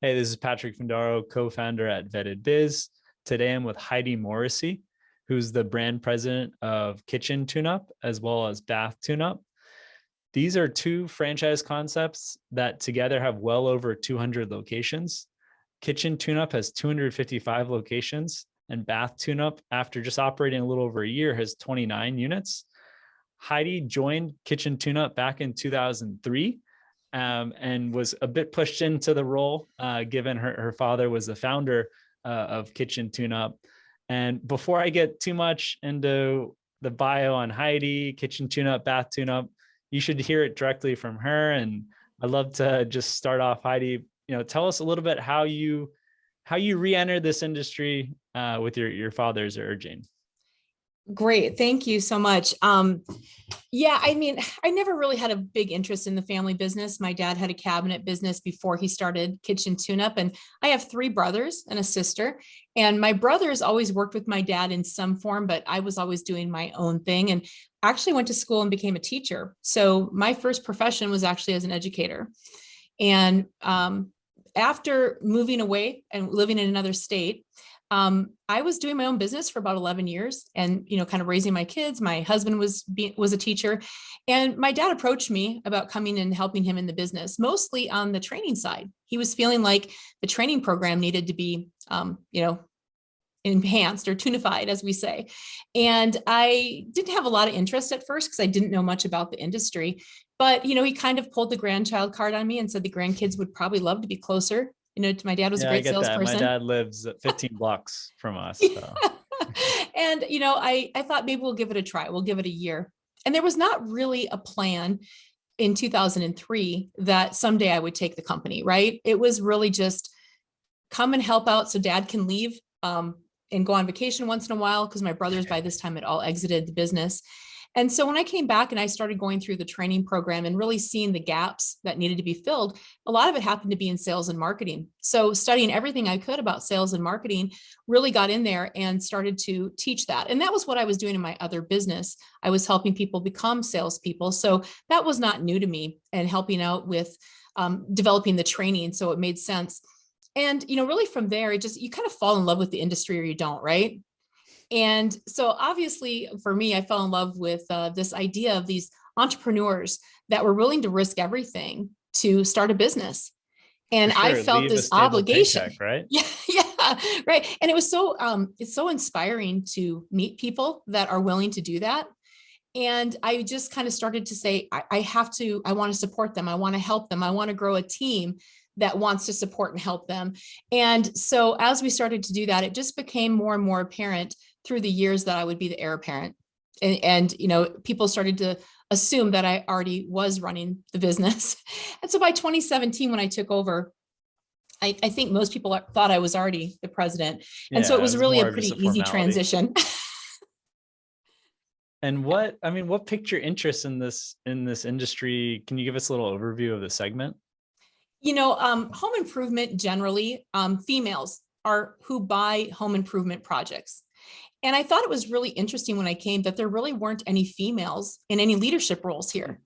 Hey, this is Patrick Fundaro, co-founder at Vetted Biz. Today I'm with Heidi Morrissey, who's the brand president of Kitchen Tune-Up as well as Bath Tune-Up. These are two franchise concepts that together have well over 200 locations. Kitchen Tune-Up has 255 locations, and Bath Tune-Up, after just operating a little over a year, has 29 units. Heidi joined Kitchen Tune-Up back in 2003. And was a bit pushed into the role, given her father was the founder of Kitchen Tune-Up. And before I get too much into the bio on Heidi, Kitchen Tune-Up, Bath Tune-Up, you should hear it directly from her. And I'd love to just start off, Heidi. Tell us a little bit how you re-entered this industry with your father's urging. Great. Thank you so much. Yeah, I mean, I never really had a big interest in the family business. My dad had a cabinet business before he started Kitchen Tune-Up, and I have three brothers and a sister. And my brothers always worked with my dad in some form, but I was always doing my own thing and actually went to school and became a teacher. So my first profession was actually as an educator. And after moving away and living in another state, I was doing my own business for about 11 years and, kind of raising my kids. My husband was a teacher, and my dad approached me about coming and helping him in the business, mostly on the training side. He was feeling like the training program needed to be, enhanced or tunified, as we say. And I didn't have a lot of interest at first because I didn't know much about the industry, but, he kind of pulled the grandchild card on me and said the grandkids would probably love to be closer. My dad was a great salesperson. My dad lives 15 blocks from us. So. And, I thought maybe we'll give it a try. We'll give it a year. And there was not really a plan in 2003 that someday I would take the company, right? It was really just come and help out so dad can leave and go on vacation once in a while, because my brothers by this time had all exited the business. And so when I came back and I started going through the training program and really seeing the gaps that needed to be filled, a lot of it happened to be in sales and marketing. So studying everything I could about sales and marketing, really got in there and started to teach that. And that was what I was doing in my other business. I was helping people become salespeople. So that was not new to me, and helping out with developing the training. So it made sense. And, really from there, you kind of fall in love with the industry or you don't, right? And so obviously for me, I fell in love with this idea of these entrepreneurs that were willing to risk everything to start a business. And sure, I felt this obligation, paycheck, right? Yeah, right. And it was it's so inspiring to meet people that are willing to do that. And I just kind of started to say, I want to support them. I want to help them. I want to grow a team that wants to support and help them. And so as we started to do that, it just became more and more apparent through the years that I would be the heir apparent. And people started to assume that I already was running the business. And so by 2017, when I took over, I think most people thought I was already the president. And so it was really a pretty easy transition. And what piqued your interest in this industry? Can you give us a little overview of the segment? Home improvement generally, females are who buy home improvement projects. And I thought it was really interesting when I came that there really weren't any females in any leadership roles here.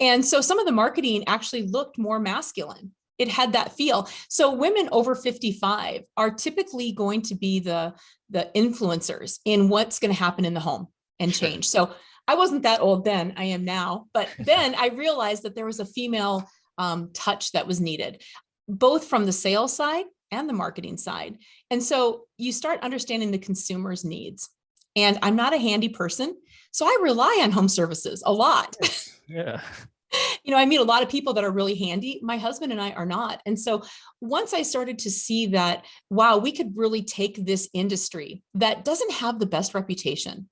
And so some of the marketing actually looked more masculine. It had that feel. So women over 55 are typically going to be the influencers in what's going to happen in the home and change. So I wasn't that old then, I am now, but then I realized that there was a female touch that was needed, both from the sales side and the marketing side. And so you start understanding the consumer's needs. And I'm not a handy person, so I rely on home services a lot. Yeah. I meet a lot of people that are really handy. My husband and I are not. And so once I started to see that, wow, we could really take this industry that doesn't have the best reputation.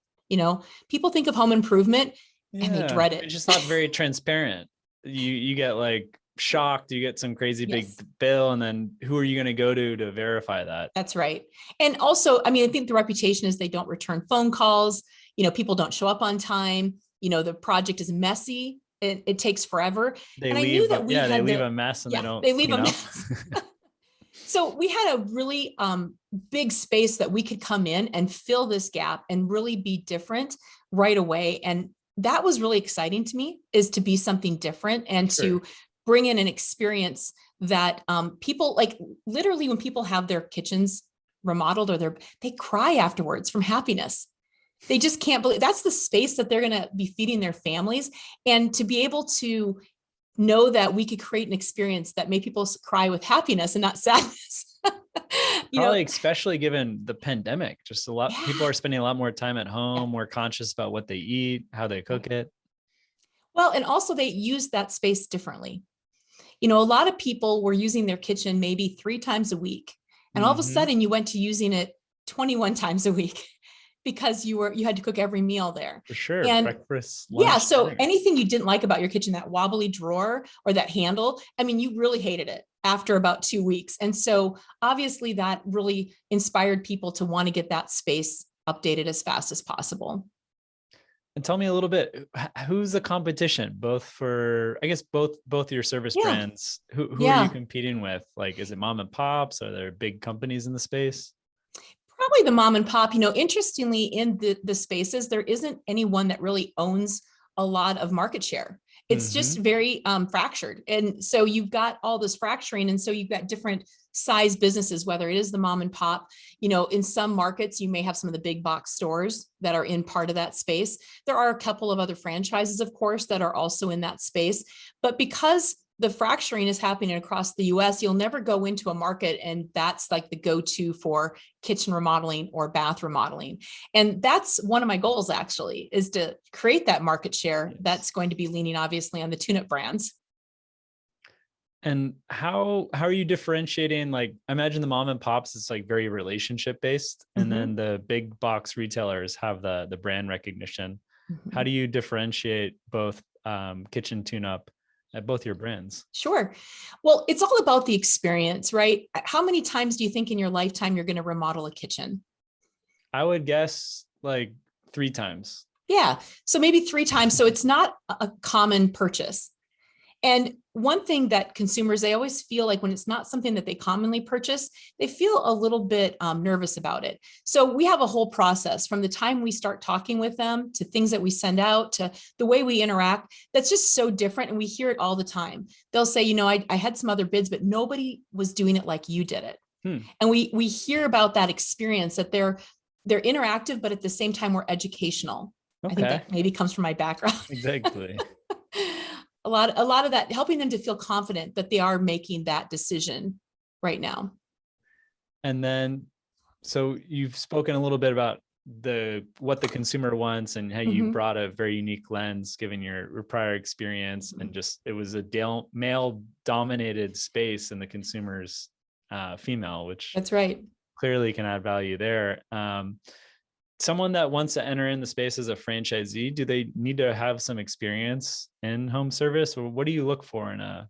People think of home improvement and they dread it. It's just not very transparent. You get like shocked, you get some crazy big bill, and then who are you going to go to verify that? That's right. And also, I think the reputation is they don't return phone calls. People don't show up on time. The project is messy. It takes forever. They leave a mess and they leave a mess. So we had a really big space that we could come in and fill this gap and really be different right away. And that was really exciting to me, is to be something different and to bring in an experience that people like, literally when people have their kitchens remodeled or they cry afterwards from happiness. They just can't believe that's the space that they're going to be feeding their families. And to be able to know that we could create an experience that made people cry with happiness and not sadness. Probably especially given the pandemic, just a lot, Yeah. people are spending a lot more time at home, more conscious about what they eat, how they cook it. Well, and also they use that space differently. A lot of people were using their kitchen maybe 3 times a week. And all of a sudden you went to using it 21 times a week because you had to cook every meal there. For sure. And breakfast, lunch, yeah. So dinner. anything you didn't like about your kitchen, that wobbly drawer or that handle, I mean, you really hated it after about 2 weeks. And so obviously that really inspired people to want to get that space updated as fast as possible. And tell me a little bit, who's the competition, both for, I guess, both your service brands? Who are you competing with? Like, is it mom and pops? Are there big companies in the space? Probably the mom and pop. Interestingly, in the spaces, there isn't anyone that really owns a lot of market share. It's just very fractured. And so you've got all this fracturing. And so you've got different size businesses, whether it is the mom and pop. In some markets, you may have some of the big box stores that are in part of that space. There are a couple of other franchises, of course, that are also in that space. But because the fracturing is happening across the US, you'll never go into a market and that's like the go-to for kitchen remodeling or bath remodeling. And that's one of my goals, actually, is to create that market share that's going to be leaning obviously on the tune-up brands. And how are you differentiating? Like, I imagine the mom and pops, it's like very relationship based. And then the big box retailers have the brand recognition. How do you differentiate both kitchen tune-up at both your brands? Sure. Well, it's all about the experience, right? How many times do you think in your lifetime you're going to remodel a kitchen? I would guess like 3 times. Yeah. So maybe 3 times. So it's not a common purchase. And one thing that consumers, they always feel like when it's not something that they commonly purchase, they feel a little bit nervous about it. So we have a whole process from the time we start talking with them to things that we send out to the way we interact. That's just so different. And we hear it all the time. They'll say, I had some other bids, but nobody was doing it like you did it. And we hear about that experience, that they're interactive, but at the same time, we're educational. Okay. I think that maybe comes from my background. Exactly. A lot of that, helping them to feel confident that they are making that decision right now. And then, so you've spoken a little bit about what the consumer wants and how you brought a very unique lens, given your prior experience, and just, it was a male dominated space and the consumer's female, which that's right, clearly can add value there. Someone that wants to enter in the space as a franchisee, do they need to have some experience in home service, or what do you look for in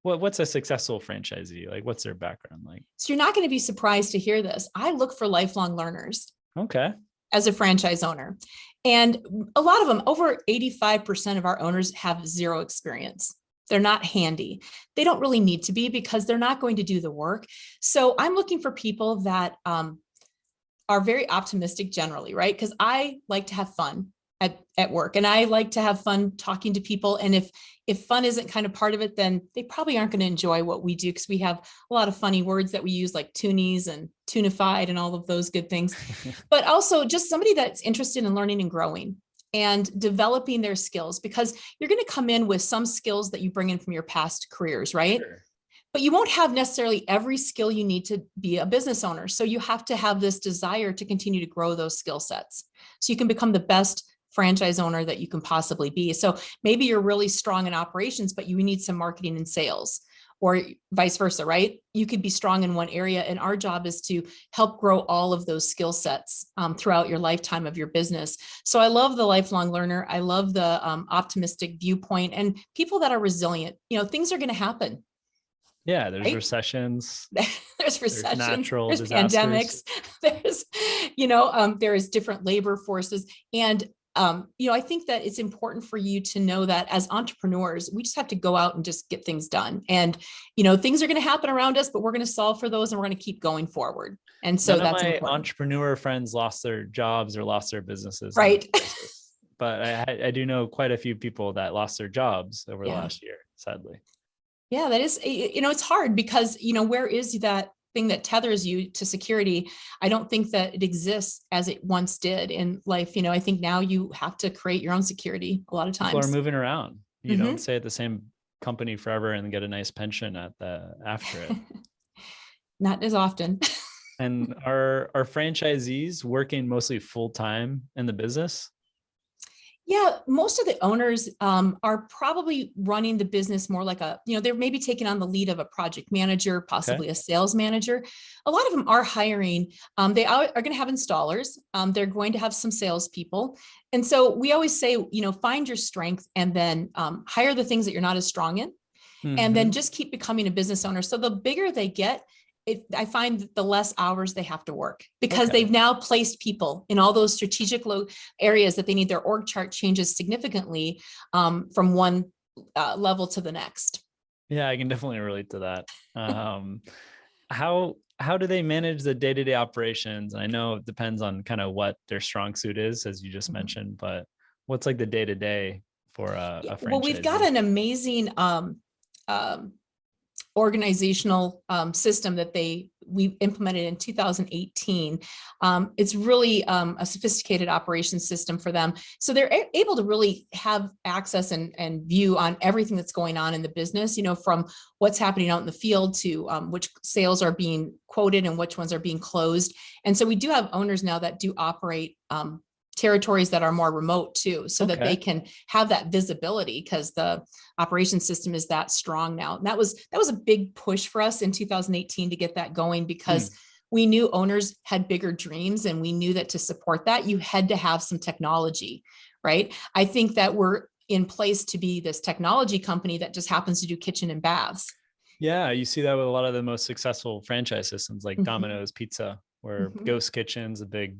what's a successful franchisee? Like, what's their background like? So you're not going to be surprised to hear this. I look for lifelong learners. Okay. As a franchise owner. And a lot of them, over 85% of our owners have 0 experience. They're not handy. They don't really need to be because they're not going to do the work. So I'm looking for people that are very optimistic generally, right? Because I like to have fun at work, and I like to have fun talking to people. And if fun isn't kind of part of it, then they probably aren't going to enjoy what we do, because we have a lot of funny words that we use, like toonies and tunified and all of those good things. But also just somebody that's interested in learning and growing and developing their skills, because you're going to come in with some skills that you bring in from your past careers, right? Sure. But you won't have necessarily every skill you need to be a business owner. So you have to have this desire to continue to grow those skill sets so you can become the best franchise owner that you can possibly be. So maybe you're really strong in operations, but you need some marketing and sales, or vice versa, right? You could be strong in one area, and our job is to help grow all of those skill sets throughout your lifetime of your business. So I love the lifelong learner. I love the optimistic viewpoint, and people that are resilient. Things are going to happen. Yeah, there's recessions. There's recessions. There's natural there's disasters. Pandemics. There is different labor forces. And, I think that it's important for you to know that as entrepreneurs, we just have to go out and just get things done. And, things are going to happen around us, but we're going to solve for those, and we're going to keep going forward. And so None that's of my important. Entrepreneur friends lost their jobs or lost their businesses. Right. But I do know quite a few people that lost their jobs over the last year, sadly. Yeah, that is, it's hard because, where is that thing that tethers you to security? I don't think that it exists as it once did in life. I think now you have to create your own security a lot of People are times. moving around. You don't Hmm. stay at the same company forever and get a nice pension after it. Not as often. And are franchisees working mostly full time in the business? Yeah, most of the owners are probably running the business more like they're maybe taking on the lead of a project manager, Okay. possibly a sales manager. A lot of them are hiring. They are going to have installers. They're going to have some salespeople. And so we always say, find your strength and then hire the things that you're not as strong in. And then Mm-hmm. just keep becoming a business owner. So the bigger they get, I find that the less hours they have to work because Okay. they've now placed people in all those strategic areas that they need. Their org chart changes significantly from one level to the next. Yeah, I can definitely relate to that. How do they manage the day-to-day operations? I know it depends on kind of what their strong suit is, as you just Mhm. mentioned, but what's like the day-to-day for Yeah, a well, we've got franchisee? an amazing um, organizational system that we implemented in 2018. It's really a sophisticated operations system for them. So they're able to really have access and view on everything that's going on in the business, from what's happening out in the field to which sales are being quoted and which ones are being closed. And so we do have owners now that do operate territories that are more remote too, so that they Okay. can have that visibility because the operations system is that strong now. And that was a big push for us in 2018 to get that going because Hmm. we knew owners had bigger dreams and we knew that to support that, you had to have some technology, right? I think that we're in place to be this technology company that just happens to do kitchen and baths. Yeah, you see that with a lot of the most successful franchise systems like Mhm, Domino's Pizza, where mhm. ghost kitchen's a big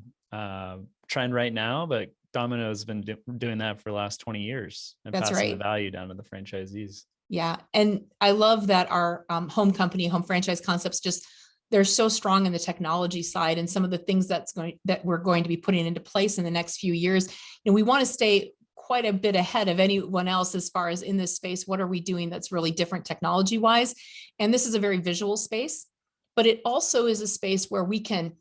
trend right now, but Domino's has been doing that for the last 20 years and That's passing the right. value down to the franchisees. Yeah. And I love that our home company, home franchise concepts, just they're so strong in the technology side and some of the things that we're going to be putting into place in the next few years. We want to stay quite a bit ahead of anyone else as far as in this space. What are we doing that's really different technology wise? And this is a very visual space, but it also is a space where we can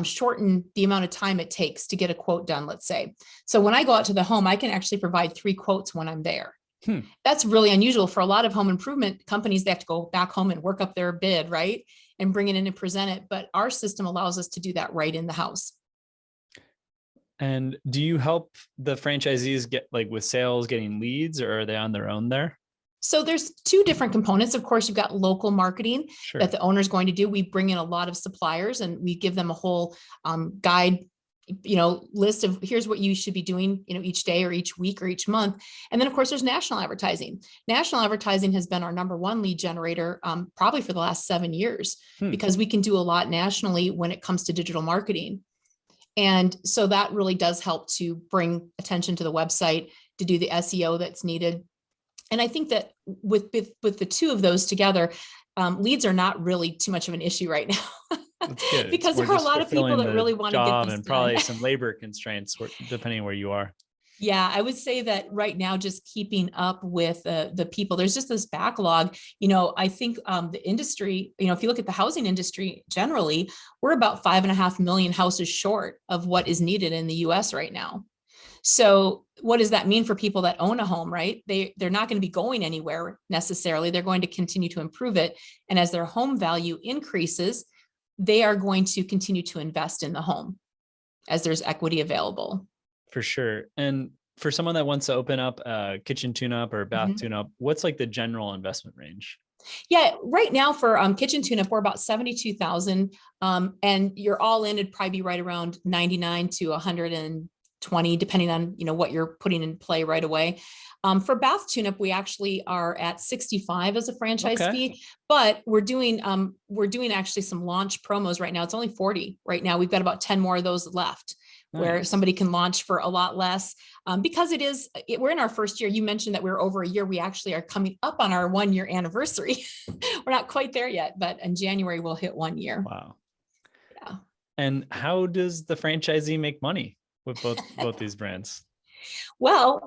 shorten the amount of time it takes to get a quote done, let's say. So when I go out to the home, I can actually provide 3 quotes when I'm there. Hmm. That's really unusual for a lot of home improvement companies. They have to go back home and work up their bid, right? And bring it in and present it. But our system allows us to do that right in the house. And do you help the franchisees get like with sales, getting leads, or are they on their own there? So there's 2 different components. Of course, you've got local marketing that Sure. the owner is going to do. We bring in a lot of suppliers and we give them a whole guide, list of here's what you should be doing, each day or each week or each month. And then of course there's national advertising. National advertising has been our number 1 lead generator probably for the last 7 years Hmm. because we can do a lot nationally when it comes to digital marketing. And so that really does help to bring attention to the website, to do the SEO that's needed. And I think that with the 2 of those together, leads are not really too much of an issue right now That's good. It's because more there are a just lot of people fulfilling that the really want to get job this and done. probably some labor constraints depending where you are. Yeah, I would say that right now, just keeping up with the people, there's just this backlog. I think the industry, if you look at the housing industry generally, we're about 5.5 million houses short of what is needed in the US right now. So what does that mean for people that own a home, right? They're not going to be going anywhere necessarily. They're going to continue to improve it. And as their home value increases, they are going to continue to invest in the home as there's equity available. For sure. And for someone that wants to open up a kitchen tune-up or a bath Mhm. tune-up, what's like the general investment range? Yeah, right now for kitchen tune-up, we're about 72,000, and you're all in. It'd probably be right around 99 to 120, depending on what you're putting in play right away. For bath tune-up, we actually are at 65 as a franchise Okay. fee, but we're doing actually some launch promos right now. It's only 40 right now. We've got about 10 more of those left, where Nice. somebody can launch for a lot less because we're in our first year. You mentioned that we're over a year. We actually are coming up on our 1-year anniversary. We're not quite there yet, but in January we'll hit 1 year. Wow. Yeah. And how does the franchisee make money with both these brands? Well,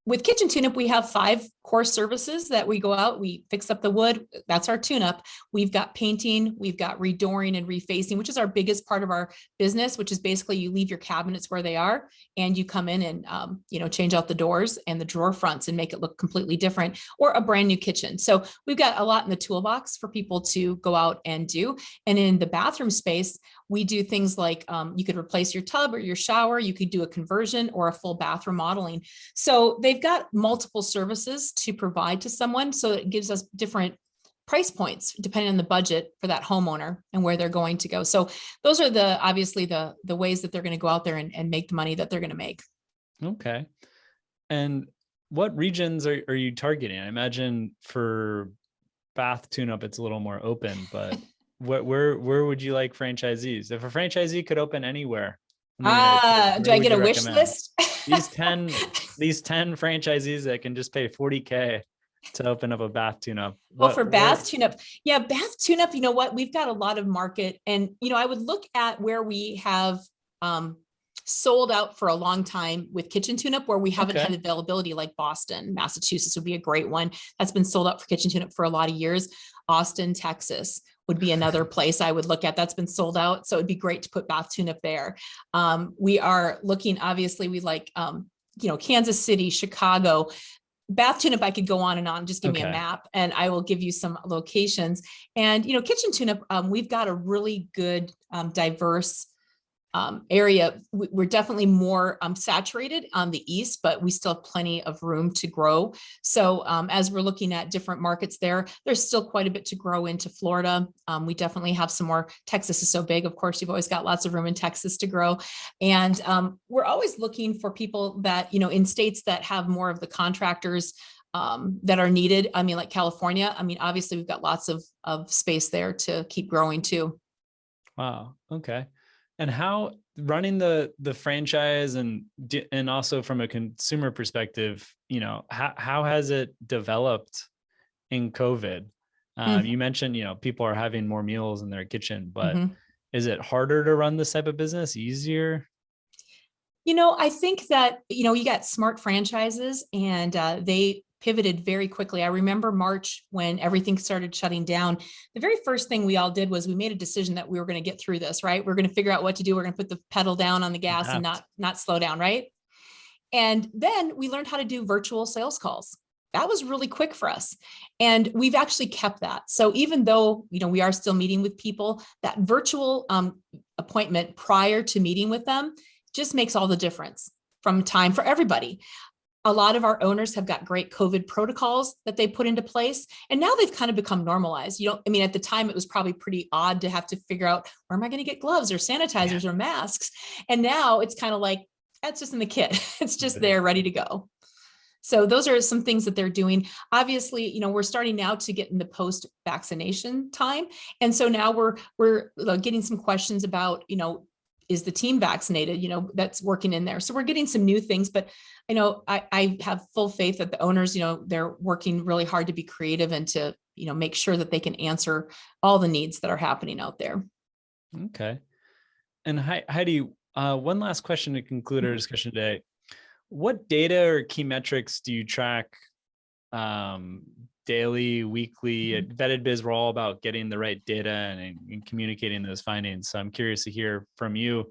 with Kitchen Tune-Up, we have 5 core services that we go out, we fix up the wood. That's our tune-up. We've got painting, we've got redooring and refacing, which is our biggest part of our business, which is basically you leave your cabinets where they are and you come in and, change out the doors and the drawer fronts and make it look completely different, or a brand new kitchen. So we've got a lot in the toolbox for people to go out and do. And in the bathroom space, we do things like you could replace your tub or your shower, you could do a conversion or a full bath remodeling. So they've got multiple services to provide to someone. So it gives us different price points depending on the budget for that homeowner and where they're going to go. So those are obviously the ways that they're going to go out there and make the money that they're going to make. Okay. And what regions are you targeting? I imagine for bath tune-up, it's a little more open, but where would you like franchisees? If a franchisee could open anywhere in the United States, do I get a wish recommend? list? these 10 franchisees that can just pay $40K to open up a bath tune-up. For bath tune-up. Yeah, bath tune-up, you know what? We've got a lot of market. And, I would look at where we have sold out for a long time with kitchen tune-up, where we haven't had availability, like Boston, Massachusetts would be a great one. That's been sold out for kitchen tune-up for a lot of years. Austin, Texas would be another place I would look at that's been sold out. So it'd be great to put bath tune-up there. We are looking, obviously, we like, Kansas City, Chicago. Bath tune-up, I could go on and on. Just give me a map and I will give you some locations. And, kitchen tune-up, we've got a really good, diverse area. We're definitely more saturated on the east, but we still have plenty of room to grow. So as we're looking at different markets there's still quite a bit to grow into Florida. We definitely have some more. Texas is so big. Of course, you've always got lots of room in Texas to grow. And we're always looking for people that, in states that have more of the contractors that are needed. I mean, like California, obviously we've got lots of space there to keep growing too. Wow. Okay. And how running the franchise and also from a consumer perspective, how has it developed in COVID? You mentioned, people are having more meals in their kitchen, but is it harder to run this type of business? Easier? I think that, you got smart franchises and they pivoted very quickly. I remember March when everything started shutting down. The very first thing we all did was we made a decision that we were going to get through this, right? We're going to figure out what to do. We're going to put the pedal down on the gas and not slow down, right? And then we learned how to do virtual sales calls. That was really quick for us. And we've actually kept that. So even though, we are still meeting with people, that virtual appointment prior to meeting with them just makes all the difference from time for everybody. A lot of our owners have got great COVID protocols that they put into place. And now they've kind of become normalized. At the time it was probably pretty odd to have to figure out, where am I going to get gloves or sanitizers or masks? And now it's kind of like, that's just in the kit. It's just there ready to go. So those are some things that they're doing. Obviously, we're starting now to get in the post-vaccination time. And so now we're getting some questions about, is the team vaccinated? That's working in there. So we're getting some new things, but I have full faith that the owners, they're working really hard to be creative and to, make sure that they can answer all the needs that are happening out there. Okay. And Heidi, one last question to conclude our discussion today. What data or key metrics do you track daily, weekly? At Vetted Biz, we're all about getting the right data and communicating those findings. So I'm curious to hear from you,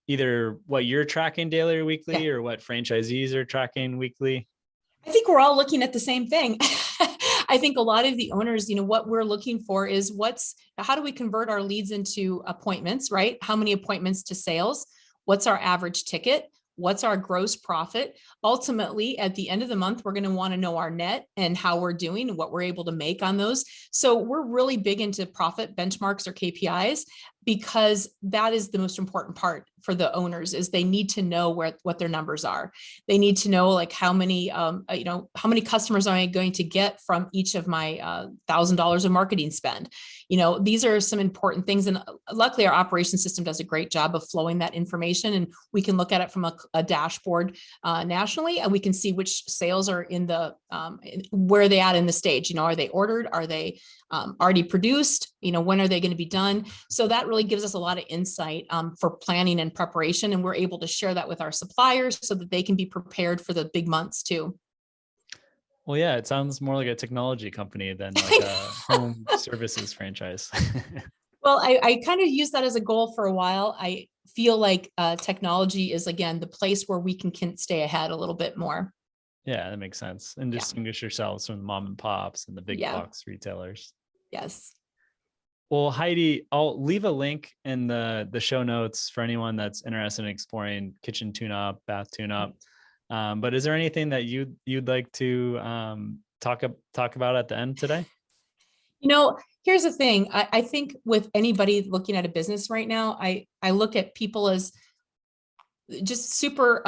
either what you're tracking daily or weekly, or what franchisees are tracking weekly. I think we're all looking at the same thing. I think a lot of the owners, what we're looking for is how do we convert our leads into appointments, right? How many appointments to sales? What's our average ticket? What's our gross profit? Ultimately, at the end of the month, we're going to want to know our net and how we're doing and what we're able to make on those. So we're really big into profit benchmarks or KPIs, because that is the most important part for the owners, is they need to know what their numbers are. They need to know how many customers am I going to get from each of my $1,000 of marketing spend. These are some important things. And luckily our operations system does a great job of flowing that information, and we can look at it from a dashboard nationally, and we can see which sales are in where are they at in the stage. Are they ordered? Are they already produced? When are they going to be done? So that really gives us a lot of insight for planning and preparation. And we're able to share that with our suppliers so that they can be prepared for the big months too. Well, yeah, it sounds more like a technology company than like a home services franchise. Well, I kind of use that as a goal for a while. I feel like technology is, again, the place where we can stay ahead a little bit more. Yeah, that makes sense. And Yeah. distinguish yourselves from the mom and pops and the big Yeah. box retailers. Yes. Well, Heidi, I'll leave a link in the show notes for anyone that's interested in exploring kitchen tune-up, bath tune-up. But is there anything that you'd like to talk about at the end today? Here's the thing. I think with anybody looking at a business right now, I look at people as just super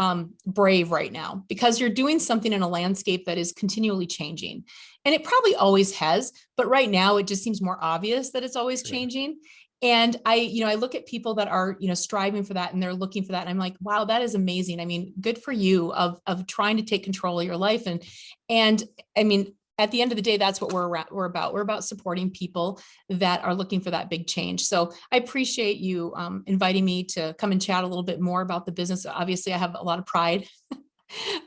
brave right now, because you're doing something in a landscape that is continually changing, and it probably always has, but right now it just seems more obvious that it's always Sure. changing. And I look at people that are striving for that, and they're looking for that, and I'm like, wow, that is amazing. I mean, good for you of trying to take control of your life. And I mean, at the end of the day, that's what we're about. We're about supporting people that are looking for that big change. So I appreciate you inviting me to come and chat a little bit more about the business. Obviously, I have a lot of pride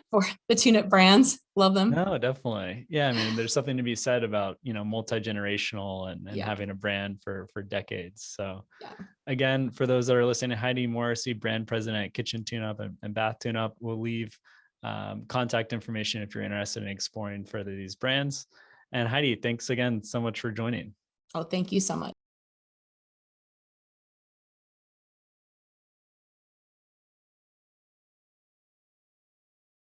for the tune-up brands. Love them. No, definitely. Yeah, I mean, there's something to be said about, multi-generational and Yeah. having a brand for decades. So Yeah. again, for those that are listening, Heidi Morrissey, brand president at Kitchen Tune-Up and Bath Tune-Up, will leave contact information if you're interested in exploring further these brands. And Heidi, thanks again so much for joining. Oh, thank you so much.